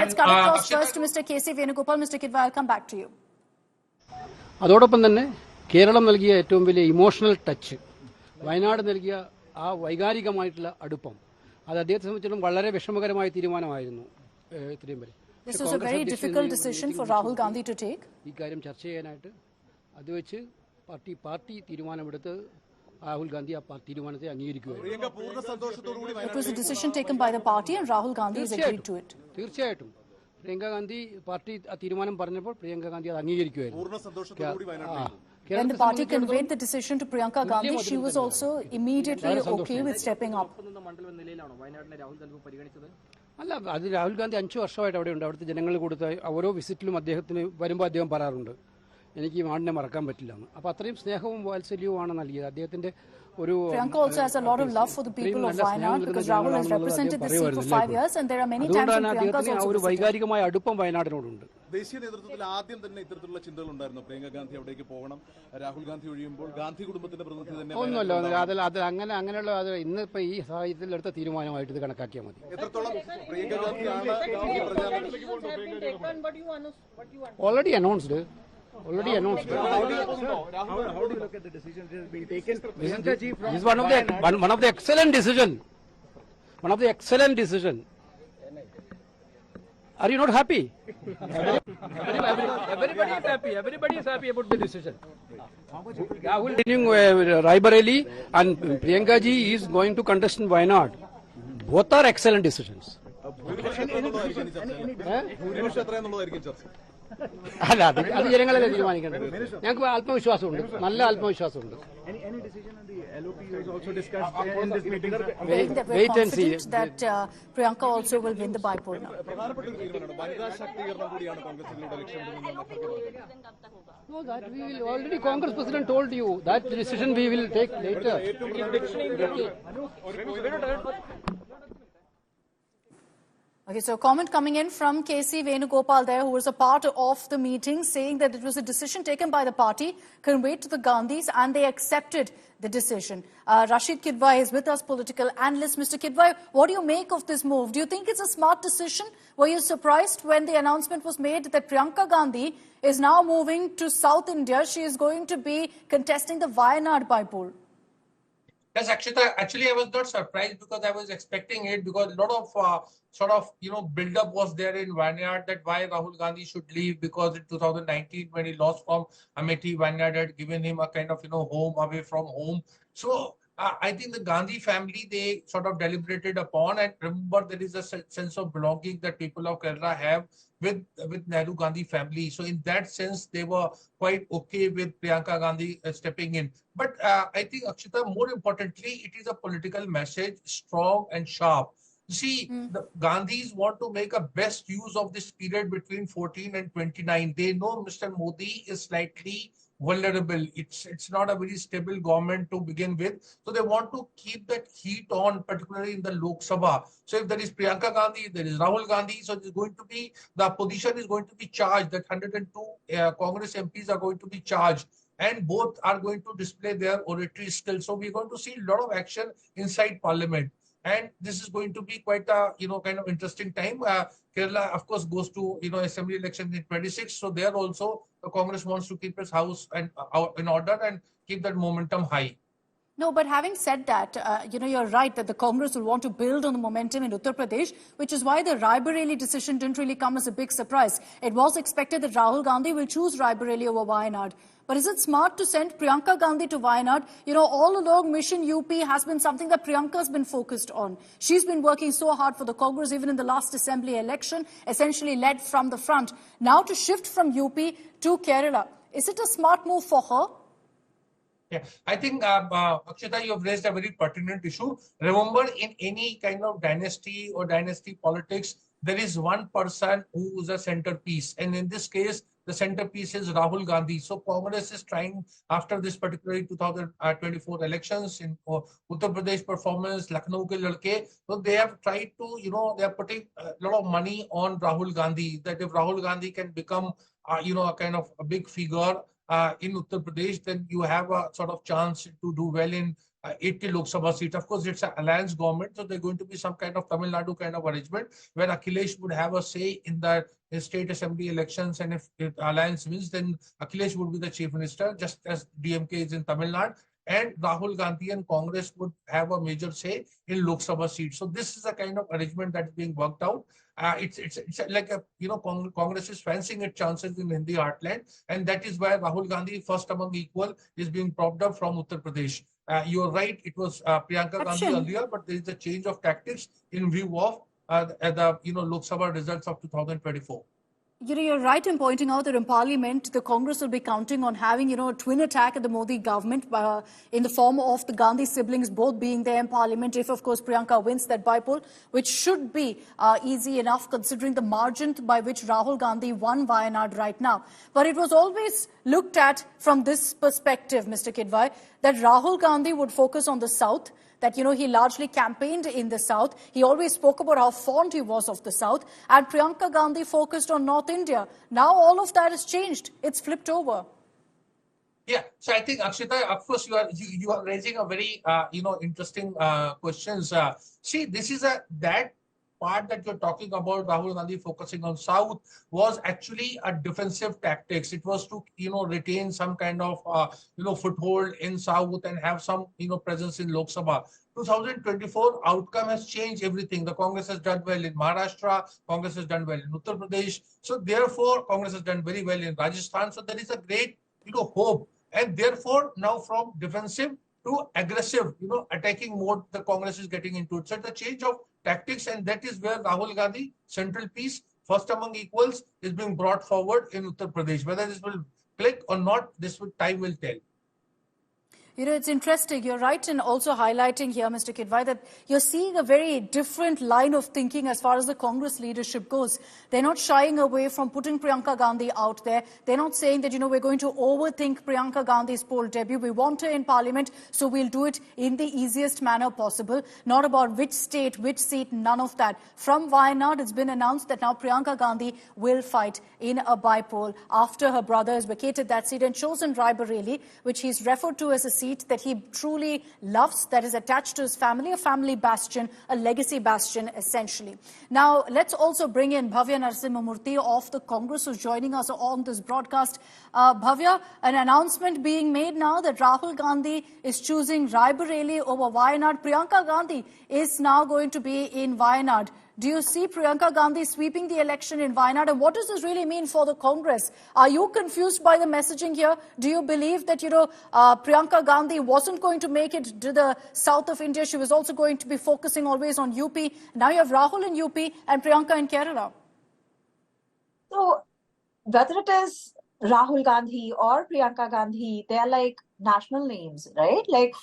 let's cut across first to Mr. K.C. Venugopal. Mr. Kidva, I'll come back to you. അതോടൊപ്പം തന്നെ കേരളം നൽകിയ ഏറ്റവും വലിയ ഇമോഷണൽ ടച്ച്, വയനാട് നൽകിയ ആ വൈകാരികമായിട്ടുള്ള അടുപ്പം, അത് അദ്ദേഹത്തെ സംബന്ധിച്ചിടത്തോളം വളരെ വിഷമകരമായ തീരുമാനമായിരുന്നു. ഇത്രയും വരെ This was a very difficult decision for Rahul Gandhi to take. ഈ കാര്യം ചർച്ച ചെയ്യാനായിട്ട് അത് വെച്ച് പാർട്ടി തീരുമാനമെടുത്ത് Rahul Gandhi ആ തീരുമാനത്തെ അംഗീകരിക്കുകയായിരുന്നു. It was a decision taken by the party and Rahul Gandhi has agreed to it. തീർച്ചയായിട്ടും പ്രിയങ്ക ഗാന്ധി പാർട്ടി ആ തീരുമാനം പറഞ്ഞപ്പോൾ പ്രിയങ്ക ഗാന്ധി അത് അംഗീകരിക്കുകയായിരുന്നു. When the party conveyed the decision to Priyanka Gandhi, she was also immediately okay with stepping up. അല്ല, അത് രാഹുൽ ഗാന്ധി 5 വർഷമായിട്ട് അവിടെയുണ്ട്. അവിടുത്തെ ജനങ്ങൾ കൊടുത്ത ഓരോ വിസിറ്റിലും അദ്ദേഹത്തിന് വരുമ്പോൾ അദ്ദേഹം പറയാറുണ്ട്, എനിക്ക് ഈ നാടിനെ മറക്കാൻ പറ്റില്ല എന്ന്. അപ്പോൾ അത്രയും സ്നേഹവും വാത്സല്യവുമാണ് നൽകിയത്. അദ്ദേഹത്തിന്റെ ഒരു Priyanka also has a lot of love for the people of Wayanad because Rahul has represented the seat for 5 years and there are many times when Priyanka has also ഒരു വൈകാരികമായ അടുപ്പം വയനാടിനോടുണ്ട്. ദേശീയ നേതൃത്വത്തിൽ ആദ്യം തന്നെ ഇത്തരത്തിലുള്ള ചിന്തകൾ ഉണ്ടായിരുന്നു, പ്രിയങ്ക ഗാന്ധി അവിടേക്ക് പോകണം, രാഹുൽ ഗാന്ധി ഒഴിയുമ്പോൾ ഗാന്ധി കുടുംബത്തിന്റെ പ്രതിനിധി തന്നെ ഒന്നുമല്ലോ. അത് അങ്ങനെയുള്ള അത് ഇന്നിപ്പോ ഈ സാഹചര്യത്തിൽ എടുത്ത തീരുമാനമായിട്ട് ഇത് കണക്കാക്കിയാൽ മതി. എത്രത്തോളം പ്രിയങ്ക ഗാന്ധിയാണ് already announced. How do you look at the decision that has been taken? This is one of the excellent decision. One of the excellent decision. Are you not happy? Everybody is happy. Everybody is happy about the decision. Rahul Raebareli and Priyanka ji is going to contest in Wayanad. Both are excellent decisions. അല്ല, അത് ജനങ്ങളല്ലേ തീരുമാനിക്കേണ്ടത്. ഞങ്ങൾക്ക് ആത്മവിശ്വാസമുണ്ട്, നല്ല ആത്മവിശ്വാസമുണ്ട്. Wait and see that Priyanka also will win the bypoll now. No, that we will already. Congress President told you that decision we will take later. Okay, so a comment coming in from K.C. Venugopal there, who was a part of the meeting, saying that it was a decision taken by the party, conveyed to the Gandhis, and they accepted the decision. Rashid Kidwai is with us, political analyst. Mr. Kidwai, what do you make of this move? Do you think it's a smart decision? Were you surprised when the announcement was made that Priyanka Gandhi is now moving to South India? She is going to be contesting the Wayanad bypoll. Yes, actually, I was not surprised because I was expecting it, because a lot of build-up was there in Wayanad that why Rahul Gandhi should leave, because in 2019 when he lost from Amethi, Wayanad had given him a kind of home away from home. So I think the Gandhi family, they sort of deliberated upon, and remember there is a sense of belonging that people of Kerala have with Nehru Gandhi family. So in that sense, they were quite okay with Priyanka Gandhi stepping in. But I think, Akshita, more importantly, it is a political message, strong and sharp. You see, the Gandhis want to make a best use of this period between 14 and 29. They know Mr. Modi is slightly vulnerable. It's not a very stable government to begin with. So they want to keep that heat on, particularly in the Lok Sabha. So if there is Priyanka Gandhi, there is Rahul Gandhi. So it's going to be, the opposition is going to be charged. That 102 Congress MPs are going to be charged. And both are going to display their oratory skills. So we're going to see a lot of action inside Parliament. And this is going to be quite a kind of interesting time. Kerala, of course, goes to assembly election in 26. So there also the Congress wants to keep its house and in order and keep that momentum high. No, but having said that, you're right that the Congress will want to build on the momentum in Uttar Pradesh, which is why the Raebareli decision didn't really come as a big surprise. It was expected that Rahul Gandhi will choose Raebareli over Wayanad. But is it smart to send Priyanka Gandhi to Wayanad? All along Mission UP has been something that Priyanka has been focused on. She's been working so hard for the Congress, even in the last assembly election, essentially led from the front. Now to shift from UP to Kerala, is it a smart move for her? Yeah, I think, Akshita, you have raised a very pertinent issue. Remember, in any kind of dynasty or dynasty politics, there is one person who is a centerpiece. And in this case, the centerpiece is Rahul Gandhi. So Congress is trying, after this particular 2024 elections in Uttar Pradesh performance, Lucknow ke ladke, so they have tried to, they are putting a lot of money on Rahul Gandhi, that if Rahul Gandhi can become, a kind of a big figure in Uttar Pradesh, then you have a sort of chance to do well in 80 Lok Sabha seats. Of course, it's an alliance government, so there's going to be some kind of Tamil Nadu kind of arrangement where Akhilesh would have a say in the state assembly elections, and if alliance wins, then Akhilesh would be the chief minister, just as DMK is in Tamil Nadu. And Rahul Gandhi and Congress would have a major say in Lok Sabha seats. So this is a kind of arrangement that's being worked out. It's like a, Congress is fancying its chances in Hindi heartland, and that is why Rahul Gandhi, first among equal, is being propped up from Uttar Pradesh. You are right, it was Priyanka Gandhi earlier, but there is a change of tactics in view of the Lok Sabha results of 2024. You're right in pointing out that in Parliament, the Congress will be counting on having, a twin attack at the Modi government in the form of the Gandhi siblings both being there in Parliament, if, of course, Priyanka wins that bypoll, which should be easy enough considering the margin by which Rahul Gandhi won Wayanad right now. But it was always looked at from this perspective, Mr. Kidwai, that Rahul Gandhi would focus on the South, that, he largely campaigned in the South. He always spoke about how fond he was of the South. And Priyanka Gandhi focused on North India. Now all of that has changed. It's flipped over. Yeah, so I think, Akshita, of course, you are raising a very, interesting questions. See, this is that part that you're talking about, Rahul Gandhi focusing on South, was actually a defensive tactics. It was to, retain some kind of, foothold in South and have some, presence in Lok Sabha. 2024 outcome has changed everything. The Congress has done well in Maharashtra. Congress has done well in Uttar Pradesh. So therefore, Congress has done very well in Rajasthan. So there is a great, hope. And therefore, now from defensive to aggressive, attacking mode, the Congress is getting into it. So it's a change of tactics, and that is where Rahul Gandhi, central piece, first among equals, is being brought forward in Uttar Pradesh. Whether this will click or not, time will tell. It's interesting. You're right in also highlighting here, Mr. Kidwai, that you're seeing a very different line of thinking as far as the Congress leadership goes. They're not shying away from putting Priyanka Gandhi out there. They're not saying that, we're going to overthink Priyanka Gandhi's poll debut. We want her in Parliament, so we'll do it in the easiest manner possible. Not about which state, which seat, none of that. From Wayanad, it's been announced that now Priyanka Gandhi will fight in a bypoll after her brother has vacated that seat and chosen Raebareli, which he's referred to as a seat that he truly loves, that is attached to his family, a family bastion, a legacy bastion, essentially. Now, let's also bring in Bhavya Narasimhamurthy of the Congress, who's joining us on this broadcast. Bhavya, an announcement being made now that Rahul Gandhi is choosing Raebareli over Wayanad. Priyanka Gandhi is now going to be in Wayanad. Do you see Priyanka Gandhi sweeping the election in Wayanad? And what does this really mean for the Congress? Are you confused by the messaging here? Do you believe that, Priyanka Gandhi wasn't going to make it to the south of India? She was also going to be focusing always on UP. Now you have Rahul in UP and Priyanka in Kerala. So whether it is Rahul Gandhi or Priyanka Gandhi, they are like national names, right? Like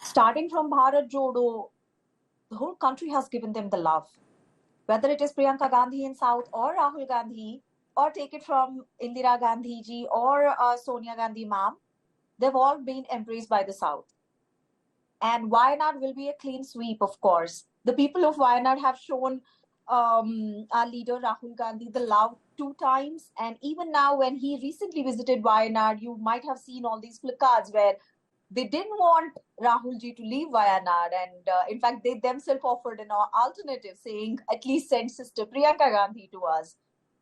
starting from Bharat Jodo, the whole country has given them the love. Whether it is Priyanka Gandhi in South or Rahul Gandhi, or take it from Indira Gandhi ji or Sonia Gandhi ma'am, they've all been embraced by the South. And Wayanad will be a clean sweep, of course. The people of Wayanad have shown our leader Rahul Gandhi the love 2 times. And even now, when he recently visited Wayanad, you might have seen all these placards where they didn't want Rahul ji to leave Wayanad. And in fact, they themselves offered an alternative saying, at least send Sister Priyanka Gandhi to us.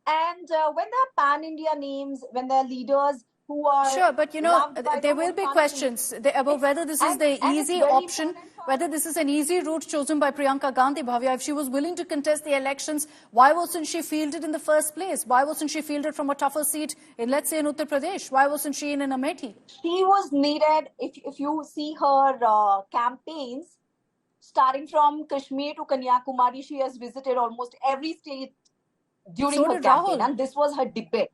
And when there are pan-India names, when there are leaders who are... Sure, but there will be questions about whether this is the easy option, whether this is an easy route chosen by Priyanka Gandhi, Bhavya. If she was willing to contest the elections, why wasn't she fielded in the first place? Why wasn't she fielded from a tougher seat in, let's say, in Uttar Pradesh? Why wasn't she in Amethi? She was needed. If you see her campaigns, starting from Kashmir to Kanyakumari, she has visited almost every state during her campaign. And this was her debate.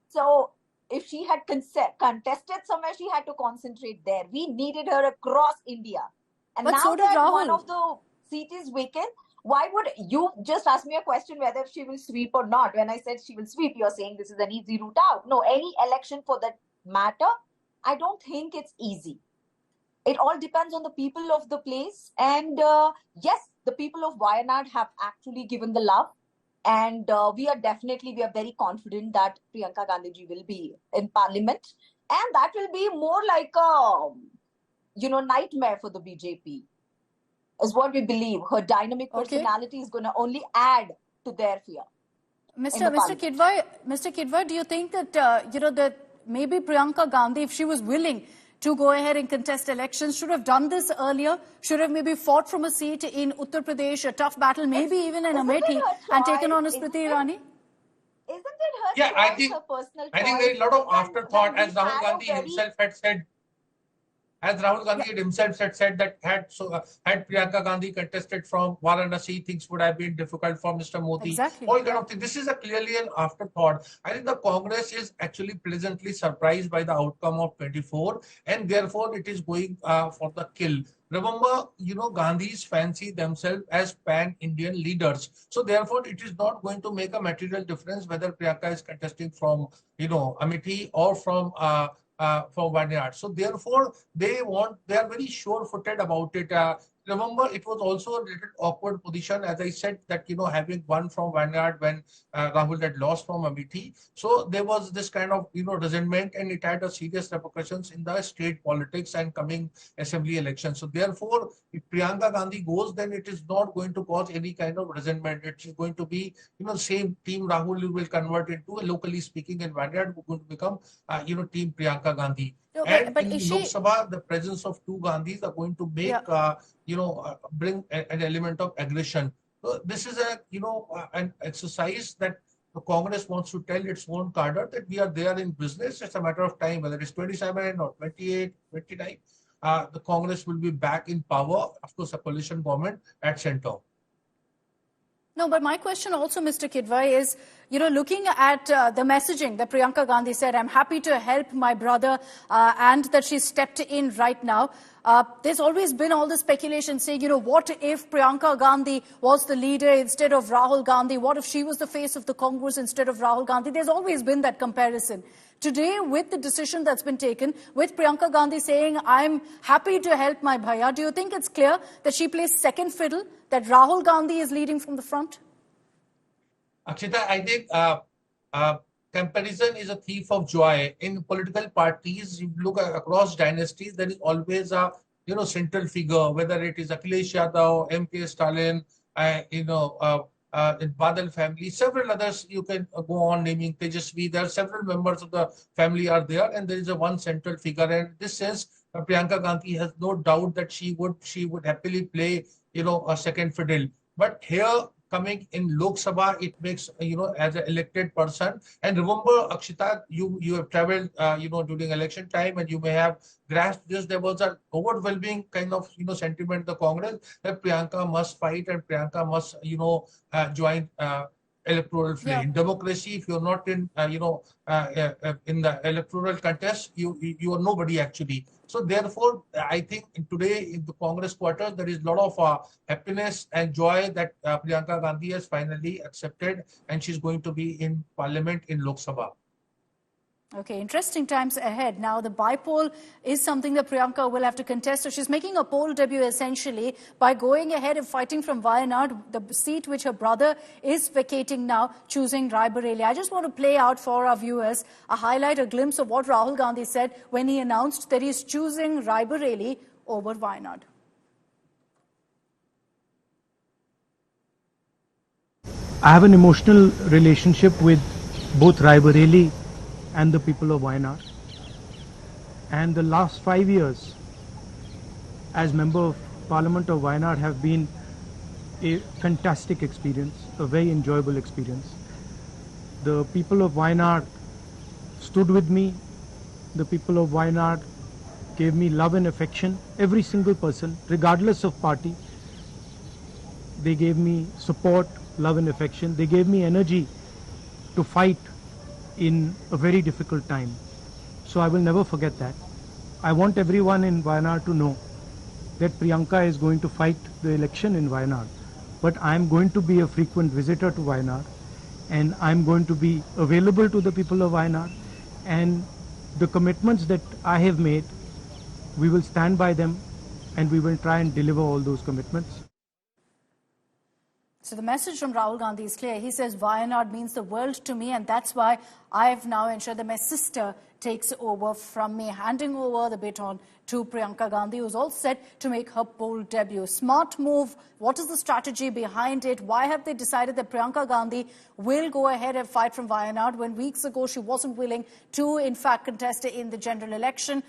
So if she had contested somewhere, she had to concentrate there. We needed her across India. And but now so that Rahul. One of the seats is vacant, why would you just ask me a question whether she will sweep or not? When I said she will sweep, you're saying this is an easy route out. No, any election for that matter, I don't think it's easy. It all depends on the people of the place. And yes, the people of Wayanad have actually given the love. And we are very confident that Priyanka Gandhi ji will be in Parliament. And that will be more like a nightmare for the BJP, is what we believe. Her dynamic personality is going to only add to their fear. Mr. Kidwai, do you think that, that maybe Priyanka Gandhi, if she was willing to go ahead and contest elections, should have done this earlier, should have maybe fought from a seat in Uttar Pradesh, a tough battle, maybe even in Amethi, and taken on a Smriti Irani? Isn't it her Yeah, choice, her personal choice? I think there is a lot of afterthought, as Rahul Gandhi himself had said. As Rahul Gandhi himself had said that had Priyanka Gandhi contested from Varanasi, things would have been difficult for Mr. Modi. Exactly. All kind of things. This is clearly an afterthought. I think the Congress is actually pleasantly surprised by the outcome of 24, and therefore it is going for the kill. Remember, Gandhis fancy themselves as pan-Indian leaders. So therefore, it is not going to make a material difference whether Priyanka is contesting from, Amethi or from Wayanad. So therefore, they are very sure-footed about it. Remember, it was also a little awkward position, as I said, that, having won from Wayanad when Rahul had lost from Amethi. So there was this kind of, resentment, and it had a serious repercussions in the state politics and coming assembly elections. So therefore, if Priyanka Gandhi goes, then it is not going to cause any kind of resentment. It is going to be, same team Rahul will convert into, locally speaking, in Wayanad, going to become, team Priyanka Gandhi. No, and but in is Lok she... Sabha, the presence of two Gandhis are going to make, bring an element of aggression. So this is an exercise that the Congress wants to tell its own cadre that we are there in business. It's a matter of time, whether it's 27 or 28, 29. The Congress will be back in power, of course, a coalition government at center. No, but my question also, Mr. Kidwai, is, looking at the messaging that Priyanka Gandhi said, I'm happy to help my brother, and that she stepped in right now. There's always been all the speculation saying, what if Priyanka Gandhi was the leader instead of Rahul Gandhi? What if she was the face of the Congress instead of Rahul Gandhi? There's always been that comparison. Today, with the decision that's been taken, with Priyanka Gandhi saying, I'm happy to help my bhaiya, do you think it's clear that she plays second fiddle, that Rahul Gandhi is leading from the front? Akshita, I think comparison is a thief of joy. In political parties, you look across dynasties, there is always a central figure, whether it is Akhilesh Yadav, M.K. Stalin, in Badal family, several others you can go on naming, Tejasvi. There are several members of the family are there, and there is a one central figure. And in this sense, Priyanka Gandhi has no doubt that she would happily play a second fiddle. But here, coming in Lok Sabha, it makes, as an elected person. And remember, Akshita, you have traveled, during election time, and you may have grasped this. There was an overwhelming kind of, sentiment in the Congress that Priyanka must fight and Priyanka must, join electoral fray. In democracy, if you're not in, in the electoral contest, you are nobody actually. So therefore, I think today in the Congress quarters, there is a lot of happiness and joy that Priyanka Gandhi has finally accepted, and she's going to be in Parliament in Lok Sabha. Okay, interesting times ahead. Now, the by-poll is something that Priyanka will have to contest. So she's making a poll debut, essentially, by going ahead and fighting from Wayanad, the seat which her brother is vacating now, choosing Raebareli. I just want to play out for our viewers a highlight, a glimpse of what Rahul Gandhi said when he announced that he's choosing Raebareli over Wayanad. I have an emotional relationship with both Raebareli and the people of Wayanad. And the last 5 years as Member of Parliament of Wayanad have been a fantastic experience, a very enjoyable experience. The people of Wayanad stood with me. The people of Wayanad gave me love and affection. Every single person, regardless of party, they gave me support, love and affection. They gave me energy to fight in a very difficult time. So I will never forget that. I want everyone in Wayanad to know that Priyanka is going to fight the election in Wayanad. But I am going to be a frequent visitor to Wayanad, and I am going to be available to the people of Wayanad. And the commitments that I have made, we will stand by them, and we will try and deliver all those commitments. So the message from Rahul Gandhi is clear. He says Wayanad means the world to me, and that's why I have now ensured that my sister takes over from me, handing over the baton to Priyanka Gandhi, who's all set to make her poll debut. Smart move. What is the strategy behind it? Why have they decided that Priyanka Gandhi will go ahead and fight from Wayanad when weeks ago she wasn't willing to, in fact, contest in the general election?